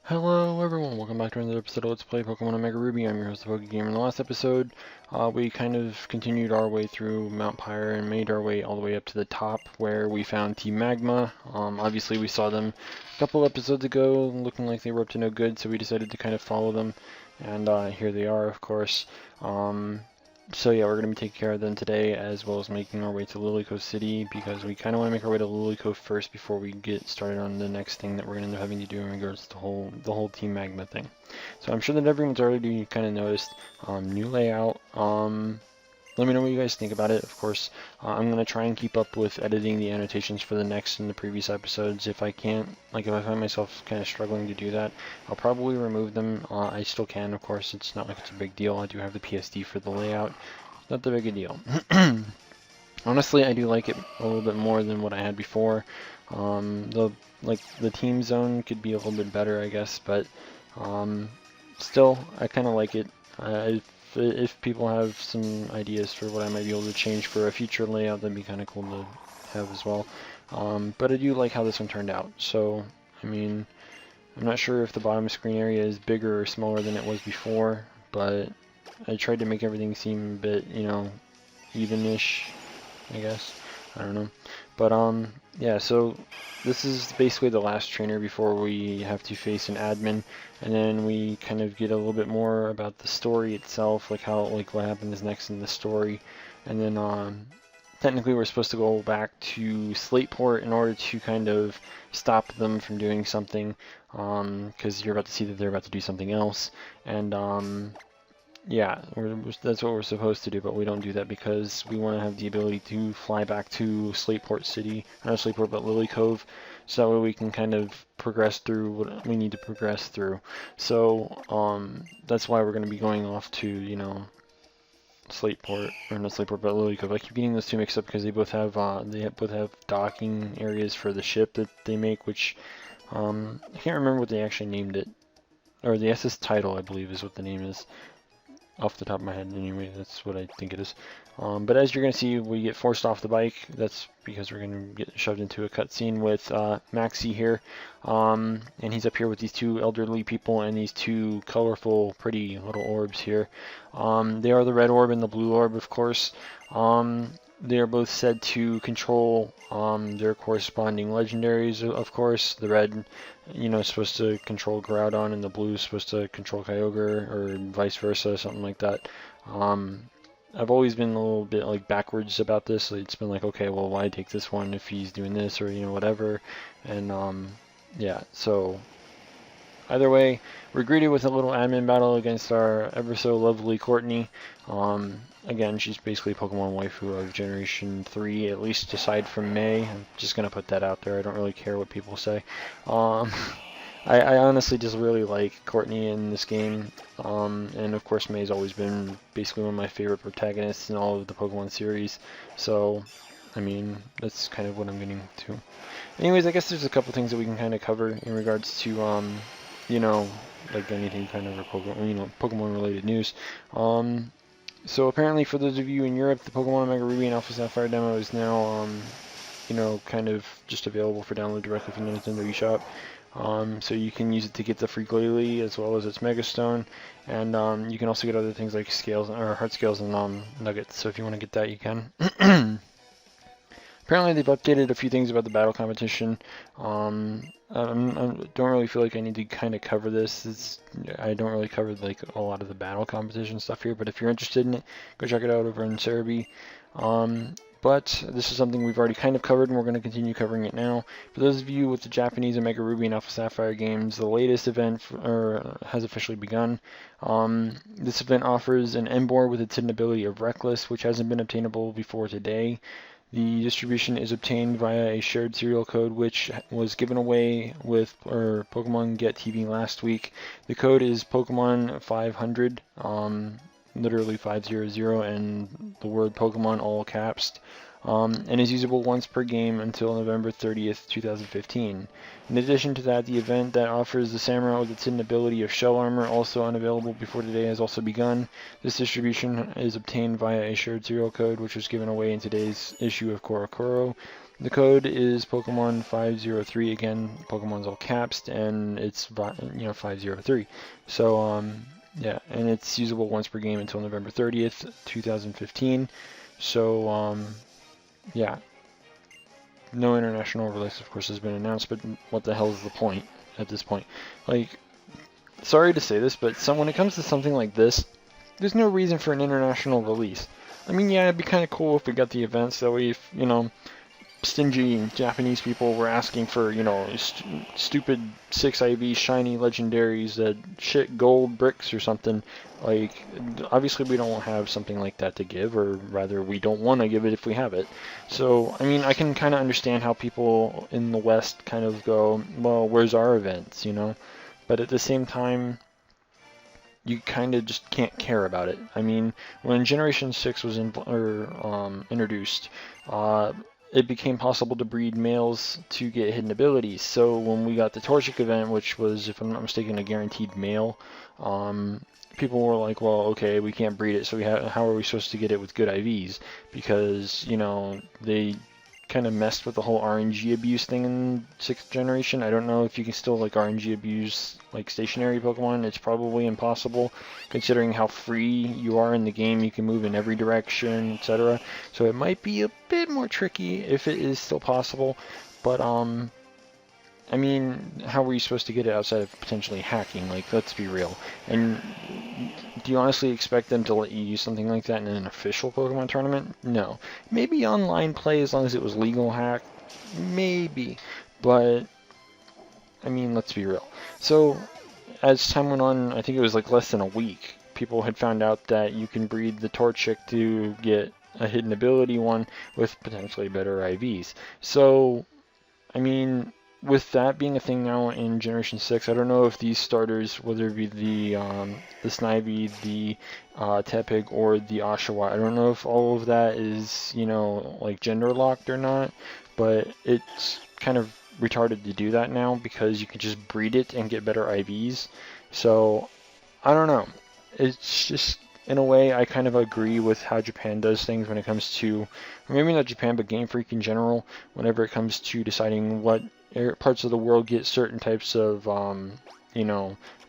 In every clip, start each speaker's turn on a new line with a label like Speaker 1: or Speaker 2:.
Speaker 1: Hello everyone, welcome back to another episode of Let's Play Pokemon OmegaRuby. I'm your host, ThePikaWu. In the last episode, we kind of continued our way through Mount Pyre and made our way all the way up to the top where we found Team Magma. Obviously we saw them a couple episodes ago looking like they were up to no good, so we decided to kind of follow them, and here they are, of course. So yeah, we're going to be taking care of them today, as well as making our way to Lilycove City, because we kind of want to make our way to Lilycove first before we get started on the next thing that we're going to end up having to do in regards to the whole Team Magma thing. So I'm sure that everyone's already kind of noticed. New layout. Let me know what you guys think about it. Of course, I'm going to try and keep up with editing the annotations for the next and the previous episodes. If I can't, like if I find myself kind of struggling to do that, I'll probably remove them. I still can, of course. It's not like it's a big deal. I do have the PSD for the layout. It's not that big a deal. Honestly, I do like it a little bit more than what I had before. The team zone could be a little bit better, I guess, but still, I kind of like it. If people have some ideas for what I might be able to change for a future layout, that'd be kind of cool to have as well. But I do like how this one turned out. So, I mean, I'm not sure if the bottom screen area is bigger or smaller than it was before, but I tried to make everything seem a bit, you know, even-ish, I guess. I don't know. But, yeah, so this is basically the last trainer before we have to face an admin, and then we kind of get a little bit more about the story itself, like what happens next in the story, and then, technically we're supposed to go back to Slateport in order to kind of stop them from doing something, because you're about to see that they're about to do something else, and, yeah, that's what we're supposed to do, but we don't do that because we want to have the ability to fly back to Slateport City, not Slateport, but Lilycove, so that way we can kind of progress through what we need to progress through. So, that's why we're going to be going off to, you know, Slateport, or not Slateport, but Lilycove. I keep getting those two mixed up because they both have docking areas for the ship that they make, which, I can't remember what they actually named it, or the SS title, I believe, is what the name is. Off the top of my head anyway, that's what I think it is. But as you're going to see, we get forced off the bike. That's because we're going to get shoved into a cutscene with Maxie here. And he's up here with these two elderly people and these two colorful, pretty little orbs here. They are the red orb and the blue orb, of course. They are both said to control their corresponding legendaries, of course. The red, you know, is supposed to control Groudon, and the blue is supposed to control Kyogre, or vice versa, something like that. I've always been a little bit like backwards about this. It's been like, okay, well, why take this one if he's doing this, or, you know, whatever. And yeah, so either way, we're greeted with a little admin battle against our ever so lovely Courtney. Again, she's basically Pokemon waifu of Generation 3, at least aside from May. I'm just going to put that out there. I don't really care what people say. I honestly just really like Courtney in this game. And of course, May's always been basically one of my favorite protagonists in all of the Pokemon series. So, I mean, that's kind of what I'm getting to. Anyways, I guess there's a couple things that we can kind of cover in regards to, you know, like anything kind of Pokemon, you know, Pokemon related news. So apparently, for those of you in Europe, the Pokemon OmegaRuby and AlphaSapphire demo is now, you know, kind of just available for download directly from the Nintendo eShop. So you can use it to get the free Glalie as well as its Mega Stone, and you can also get other things like scales or heart scales and nuggets. So if you want to get that, you can. Apparently, they've updated a few things about the battle competition. I don't really feel like I need to kind of cover this. I don't really cover like a lot of the battle competition stuff here, but if you're interested in it, go check it out over in Serebii. But this is something we've already kind of covered, and we're going to continue covering it now. For those of you with the Japanese OmegaRuby and AlphaSapphire games, the latest event has officially begun. This event offers an Emboar with its hidden ability of Reckless, which hasn't been obtainable before today. The distribution is obtained via a shared serial code, which was given away with Pokemon Get TV last week. The code is Pokemon 500, literally 500, and the word Pokemon all caps, and is usable once per game until November 30th, 2015. In addition to that, the event that offers the Samurott with its hidden ability of Shell Armor, also unavailable before today, has also begun. This distribution is obtained via a shared serial code, which was given away in today's issue of Korokoro. The code is Pokemon 503. Again, Pokemon's all caps, and it's 503. So yeah, and it's usable once per game until November 30th, 2015. So yeah, no international release, of course, has been announced. But what the hell is the point at this point? Like, sorry to say this, but when it comes to something like this, there's no reason for an international release. I mean, yeah, it'd be kind of cool if we got the events. That way, if, stingy Japanese people were asking for, stupid 6 IV shiny legendaries that shit gold bricks or something, like, obviously we don't have something like that to give, or rather we don't want to give it if we have it. So, I mean, I can kind of understand how people in the West kind of go, well, where's our events, But at the same time, you kind of just can't care about it. I mean, when Generation 6 was introduced, it became possible to breed males to get hidden abilities. So when we got the Torchic event, which was, if I'm not mistaken, a guaranteed male, people were like, well, okay, we can't breed it, so how are we supposed to get it with good IVs? Because, they kind of messed with the whole RNG abuse thing in 6th generation. I don't know if you can still like RNG abuse like stationary Pokemon. It's probably impossible considering how free you are in the game. You can move in every direction, etc. So it might be a bit more tricky if it is still possible. But I mean, how were you supposed to get it outside of potentially hacking? Like, let's be real. And do you honestly expect them to let you use something like that in an official Pokemon tournament? No. Maybe online play as long as it was legal hack. Maybe. But, I mean, let's be real. So, as time went on, I think it was like less than a week, people had found out that you can breed the Torchic to get a hidden ability one with potentially better IVs. So, I mean, with that being a thing now in Generation 6, I don't know if these starters, whether it be the Snivy, the Tepig, or the Oshawott, I don't know if all of that is, like gender locked or not, but it's kind of retarded to do that now because you can just breed it and get better IVs. So, I don't know. It's just, in a way, I kind of agree with how Japan does things when it comes to, or maybe not Japan, but Game Freak in general, whenever it comes to deciding what parts of the world get certain types of,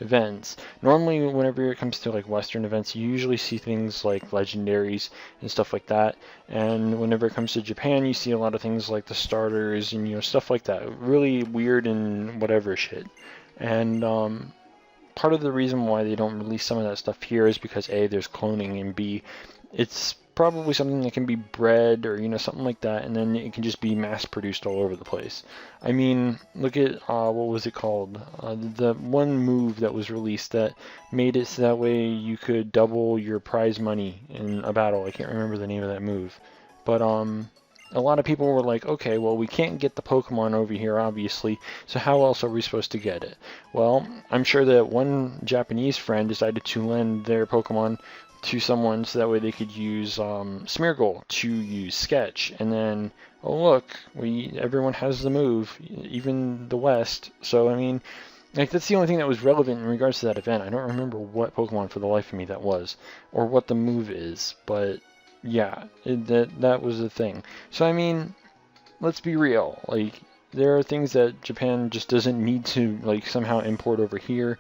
Speaker 1: events. Normally, whenever it comes to like Western events, you usually see things like legendaries and stuff like that. And whenever it comes to Japan, you see a lot of things like the starters and, stuff like that. Really weird and whatever shit. And, part of the reason why they don't release some of that stuff here is because A, there's cloning, and B, it's probably something that can be bred or, something like that, and then it can just be mass produced all over the place. I mean, look at, what was it called? The one move that was released that made it so that way you could double your prize money in a battle. I can't remember the name of that move. But, a lot of people were like, okay, well, we can't get the Pokemon over here, obviously, so how else are we supposed to get it? Well, I'm sure that one Japanese friend decided to lend their Pokemon to someone so that way they could use Smeargle to use Sketch, and then, oh look, everyone has the move, even the West. So, I mean, like, that's the only thing that was relevant in regards to that event. I don't remember what Pokemon for the life of me that was, or what the move is, but yeah, that was the thing. So, I mean, let's be real. Like, there are things that Japan just doesn't need to, like, somehow import over here.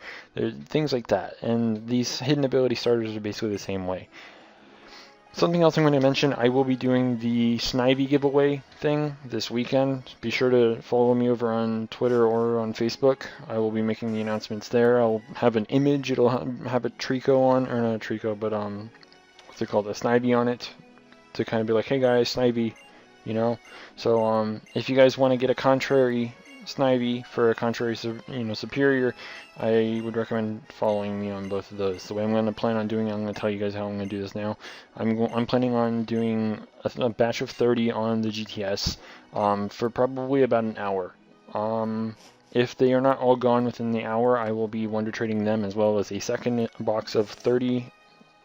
Speaker 1: Things like that. And these hidden ability starters are basically the same way. Something else I'm going to mention, I will be doing the Snivy giveaway thing this weekend. Be sure to follow me over on Twitter or on Facebook. I will be making the announcements there. I'll have an image. It'll have a Treecko on, or not a Treecko, but, what's it called, a Snivy on it, to kind of be like, hey guys, Snivy, So, if you guys want to get a contrary Snivy for a contrary, superior, I would recommend following me on both of those. The way I'm going to plan on doing it, I'm going to tell you guys how I'm going to do this now. I'm planning on doing a batch of 30 on the GTS, for probably about an hour. If they are not all gone within the hour, I will be wonder trading them as well as a second box of 30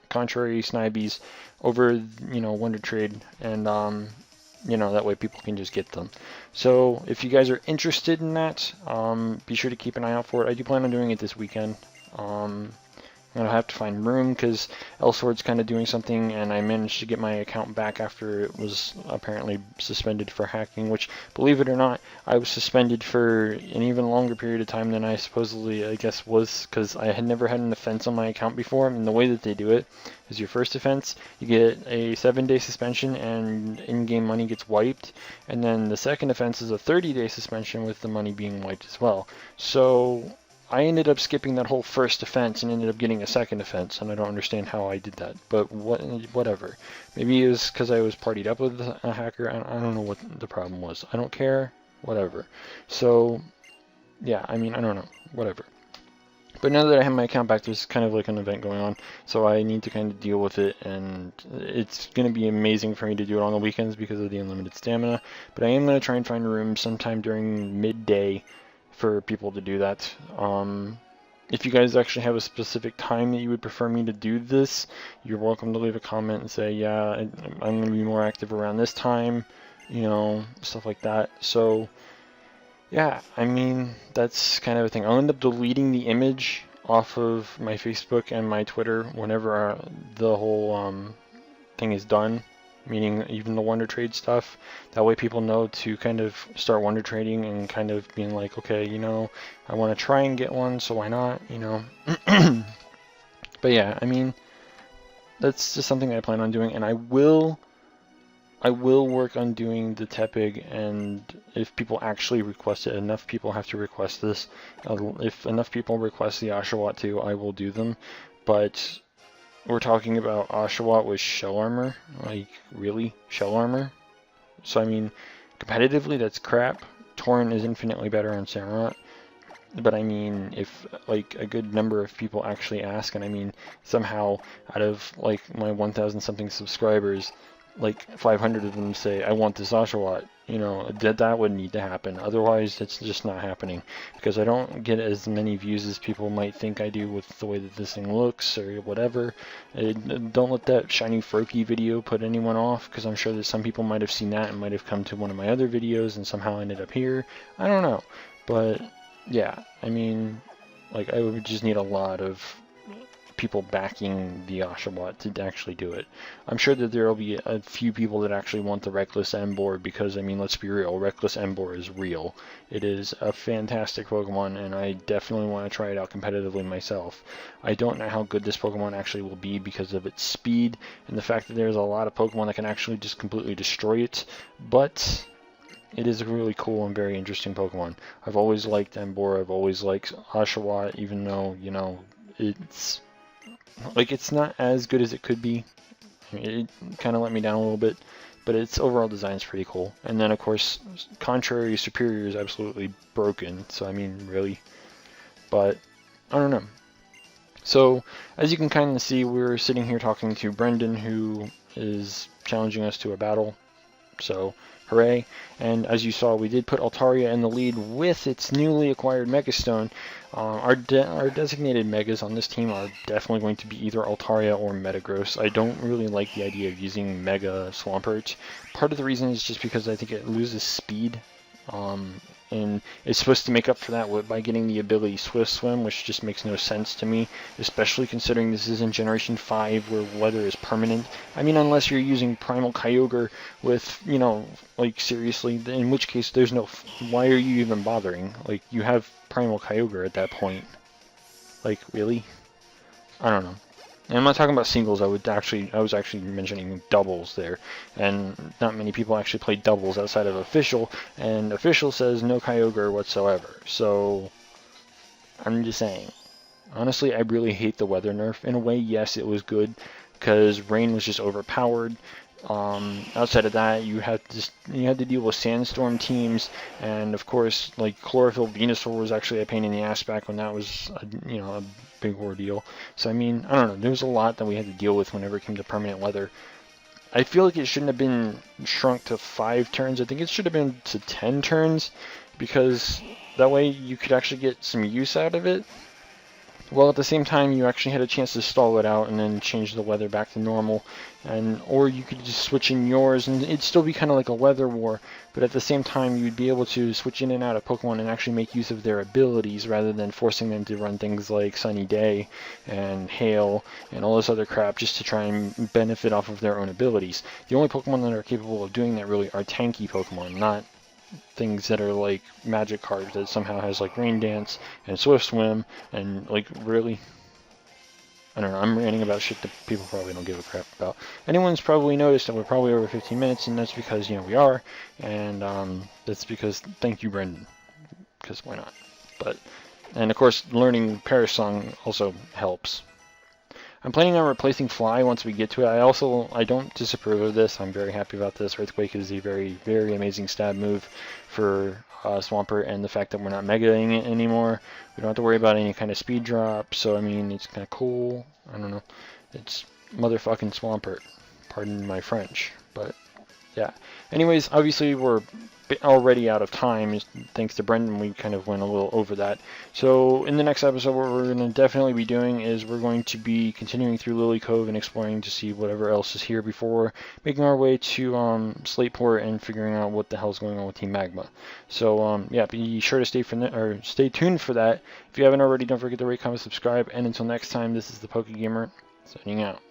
Speaker 1: contrary Snivies over, Wonder Trade, and, that way people can just get them. So, if you guys are interested in that, be sure to keep an eye out for it. I do plan on doing it this weekend. I'm gonna have to find room because Elsword's kind of doing something, and I managed to get my account back after it was apparently suspended for hacking, which, believe it or not, I was suspended for an even longer period of time than I supposedly, I guess, was, because I had never had an offense on my account before, and the way that they do it is your first offense, you get a 7-day suspension and in-game money gets wiped, and then the second offense is a 30-day suspension with the money being wiped as well. So I ended up skipping that whole first offense and ended up getting a second offense, and I don't understand how I did that, but whatever. Maybe it was because I was partied up with a hacker. I don't know what the problem was. I don't care. Whatever. So, yeah, I mean, I don't know. Whatever. But now that I have my account back, there's kind of like an event going on, so I need to kind of deal with it, and it's going to be amazing for me to do it on the weekends because of the unlimited stamina, but I am going to try and find a room sometime during midday for people to do that. If you guys actually have a specific time that you would prefer me to do this, you're welcome to leave a comment and say, yeah, I'm going to be more active around this time, you know, stuff like that. So, yeah, I mean, that's kind of a thing. I'll end up deleting the image off of my Facebook and my Twitter whenever the whole thing is done, meaning even the Wonder Trade stuff. That way people know to kind of start Wonder Trading and kind of being like, okay, you know, I want to try and get one, so why not, you know. But yeah, I mean, that's just something I plan on doing, and I will work on doing the Tepig, and if people actually request it, enough people have to request this. If enough people request the Oshawott too, I will do them, but we're talking about Oshawott with shell armor, like, really? Shell armor? So, I mean, competitively, that's crap. Torrent is infinitely better on Samurott. But, I mean, if, like, a good number of people actually ask, and I mean, somehow, out of, like, my 1,000-something subscribers, like, 500 of them say, I want this Oshawott, you know, that would need to happen. Otherwise, it's just not happening. Because I don't get as many views as people might think I do with the way that this thing looks, or whatever. Don't let that shiny Froakie video put anyone off, because I'm sure that some people might have seen that and might have come to one of my other videos and somehow ended up here. I don't know. But, yeah, I mean, like, I would just need a lot of people backing the Oshawott to actually do it. I'm sure that there will be a few people that actually want the Reckless Emboar because, I mean, let's be real, Reckless Emboar is real. It is a fantastic Pokemon, and I definitely want to try it out competitively myself. I don't know how good this Pokemon actually will be because of its speed and the fact that there's a lot of Pokemon that can actually just completely destroy it, but it is a really cool and very interesting Pokemon. I've always liked Emboar, I've always liked Oshawott, even though, you know, it's like, it's not as good as it could be. I mean, it kind of let me down a little bit, but its overall design is pretty cool. And then, of course, Contrary Superior is absolutely broken, so I mean, really. But, I don't know. So, as you can kind of see, we're sitting here talking to Brendan, who is challenging us to a battle. So, hooray. And as you saw, we did put Altaria in the lead with its newly acquired Megastone. Our designated Megas on this team are definitely going to be either Altaria or Metagross. I don't really like the idea of using Mega Swampert. Part of the reason is just because I think it loses speed. And it's supposed to make up for that by getting the ability Swift Swim, which just makes no sense to me, especially considering this is in Generation 5 where weather is permanent. I mean, unless you're using Primal Kyogre with, you know, like, seriously, in which case there's no, why are you even bothering? Like, you have Primal Kyogre at that point. Like, really? I don't know. And I'm not talking about singles, I was actually mentioning doubles there. And not many people actually play doubles outside of Official, and Official says no Kyogre whatsoever. So, I'm just saying. Honestly, I really hate the weather nerf. In a way, yes, it was good, because rain was just overpowered. Outside of that, you had to deal with sandstorm teams, and of course, like, Chlorophyll Venusaur was actually a pain in the ass back when that was, you know, a big ordeal. So I mean, I don't know, there was a lot that we had to deal with whenever it came to permanent weather. I feel like it shouldn't have been shrunk to 5 turns. I think it should have been to 10 turns, because that way you could actually get some use out of it. Well, at the same time, you actually had a chance to stall it out and then change the weather back to normal, or you could just switch in yours, and it'd still be kind of like a weather war. But at the same time, you'd be able to switch in and out of Pokemon and actually make use of their abilities rather than forcing them to run things like Sunny Day and Hail and all this other crap just to try and benefit off of their own abilities. The only Pokemon that are capable of doing that really are tanky Pokemon, not things that are like magic cards that somehow has like Rain Dance and Swift Swim and like really, I don't know, I'm ranting about shit that people probably don't give a crap about. Anyone's probably noticed that we're probably over 15 minutes, and that's because, you know, we are, and that's because, thank you, Brendan, because why not? But, and of course, learning Paris song also helps. I'm planning on replacing Fly once we get to it. I don't disapprove of this. I'm very happy about this. Earthquake is a very, very amazing stab move for Swampert, and the fact that we're not Megaing it anymore. We don't have to worry about any kind of speed drop, so I mean, it's kind of cool. I don't know. It's motherfucking Swampert. Pardon my French, but yeah. Anyways, obviously we're already out of time. Thanks to Brendan, we kind of went a little over that. So in the next episode, what we're going to definitely be doing is we're going to be continuing through Lily Cove and exploring to see whatever else is here before making our way to Slateport and figuring out what the hell's going on with Team Magma. So yeah, be sure to stay tuned for that. If you haven't already, don't forget to rate, comment, subscribe, and until next time, this is the PokeGamer signing out.